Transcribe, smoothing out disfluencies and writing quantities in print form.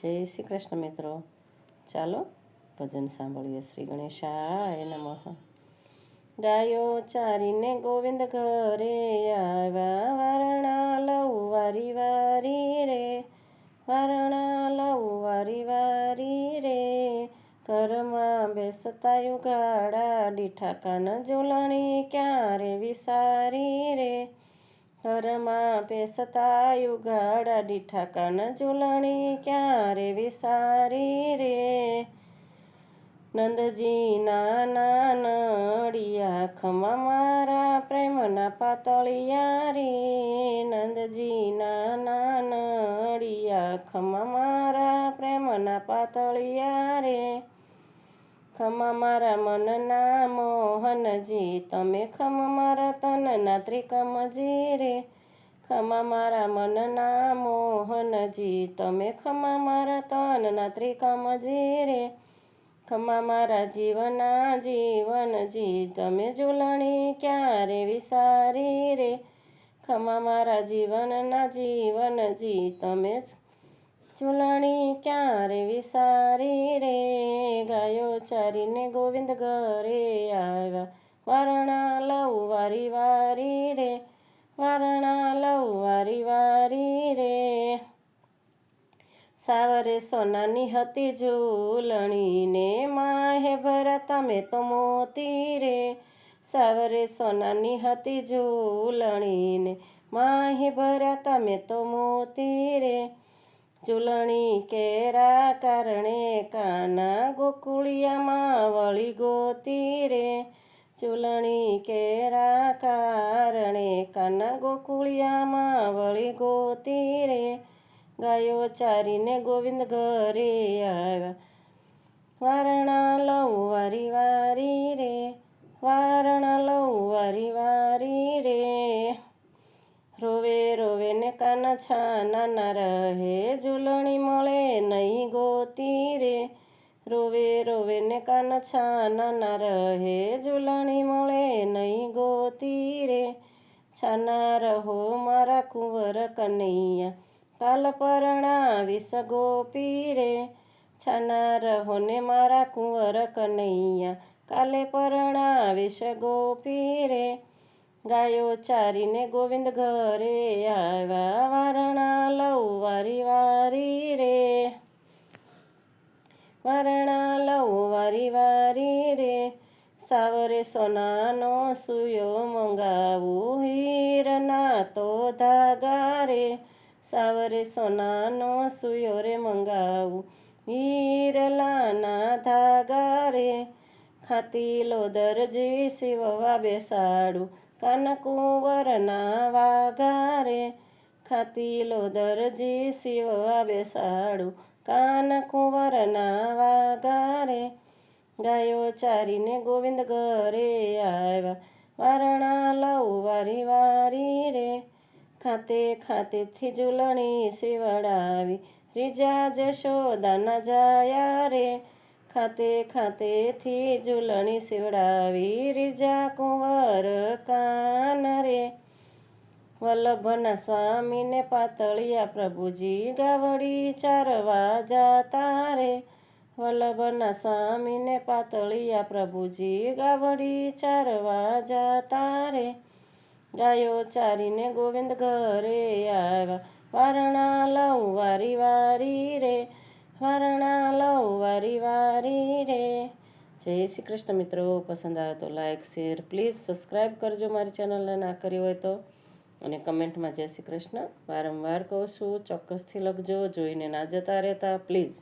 જય શ્રી કૃષ્ણ મિત્રો. ચાલો ભજન સાંભળીએ. શ્રી ગણેશાય નમઃ. ગાયો ચારીને ગોવિંદ ઘરે આવ્યા, વારણા લઉ વારી વારી રે, વારણા લઉ વારી વારી રે. ઘરમાં બેસતા યુગાડા, દીઠા કાન ઝૂલણી ક્યારે વિસારી રે. ઘરમાં બેસતા યુગાડા, દીઠા કાન ઝૂલણી ક્યારે વિસારી રે. નંદજીના નાનડિયા, ખમા મારા પ્રેમના પાતળિયા રે. નંદજીના નાનડિયા, ખમા મારા પ્રેમના પાતળિયા રે. ખમા મારા મનના મોહનજી, તમે ખમા મારા તનના ત્રિકમજી રે. ખમા મારા મનના મોહનજી, તમે ખમા મારા તનના ત્રિકમજી રે. ખમા મારા જીવના જીવનજી, તમે ઝૂલણી ક્યારે વિસારી રે. ખમા મારા જીવનના જીવનજી, તમે ઝૂલણી ક્યારે વિસારી રે. ગાયો ચારીને ગોવિંદ ઘરે આવ્યા, વારણા લઉ વારી વારી રે, વારણા લઉ વારી વારી રે. સાવરે સોનાની હતી ઝૂલણી ને, માહે ભરા તમે તો મોતી રે. સાવરે સોનાની હતી ઝૂલણી ને, માહે ભરા તમે તો મોતી રે. ઝૂલણી કેરા કારણે કાના, ગોકુળિયામાં વળી ગોતી રે. ઝૂલણી કેરા કારણે કાના, ગોકુળિયામાં વળી ગોતી રે. ગાયો ચારીને ગોવિંદ ઘરે આવ્યા, વારણા લઉ વારી વારી રે, વારણા લઉ વારી વારી રે. રોવે રોવે ને કાન છાના ના રહે, ઝૂલણી મળે નહીં ગોતી રે. રોવે રોવે ને કાન છાના ના રહે, ઝૂલણી મળે નહીં ગોતી રે. છાના રહો મારા કુંવર કનૈયા, કાલ પરણાવીશ ગોપી રે. છાના રહો ને મારા કુંવર કનૈયા, કાલે પરણાવીશ ગોપી રે. ગાયો ચારીને ગોવિંદ ઘરે આવ્યા, વારણા લઉ વારી વારી રે, વારણા લઉ વારી વારી રે. સાવરે સોનાનો સૂયો મંગાવું, હીરના તો ધાગા રે. સાવરે સોનાનો સૂયો રે મંગાવું, હીરલાના ધાગા રે. ખાતી લો દરજી સીવવા બેસાડું, કાન કુંવરના વાઘા રે. ખાતી લો દરજી સીવવા બેસાડું, કાન કુંવરના વાઘા રે. ગાયો ચારીને ગોવિંદ ઘરે આવ્યા, વારણા લઉ વારી વારી રે. ખાતે ખાતેથી ઝૂલણી સીવડાવી, રીજા જશોદાના જાયા રે. ખાતે ખાતેથી ઝૂલણી સીવડાવી, રીજા કુંવર કાન રે. વલ્લભના સ્વામીને પાતળિયા પ્રભુજી, ગાવડી ચારવા જાતા રે. વલ્લભના સ્વામીને પાતળિયા પ્રભુજી, ગાવડી ચારવા જાતા રે. ગાયો ચારીને ગોવિંદ ઘરે આવ્યા, વારણા લઉ વારી વારી રે, વારણા લઉ વારી વારી રે. જય શ્રી કૃષ્ણ મિત્રો. પસંદ આવે તો લાઈક શેર પ્લીઝ સબસ્ક્રાઈબ કરજો મારી ચેનલને ના કરી હોય તો. અને કમેન્ટમાં જય શ્રી કૃષ્ણ વારંવાર કહું છું, ચોક્કસથી લખજો, જોઈને ના જતા રહેતા પ્લીઝ.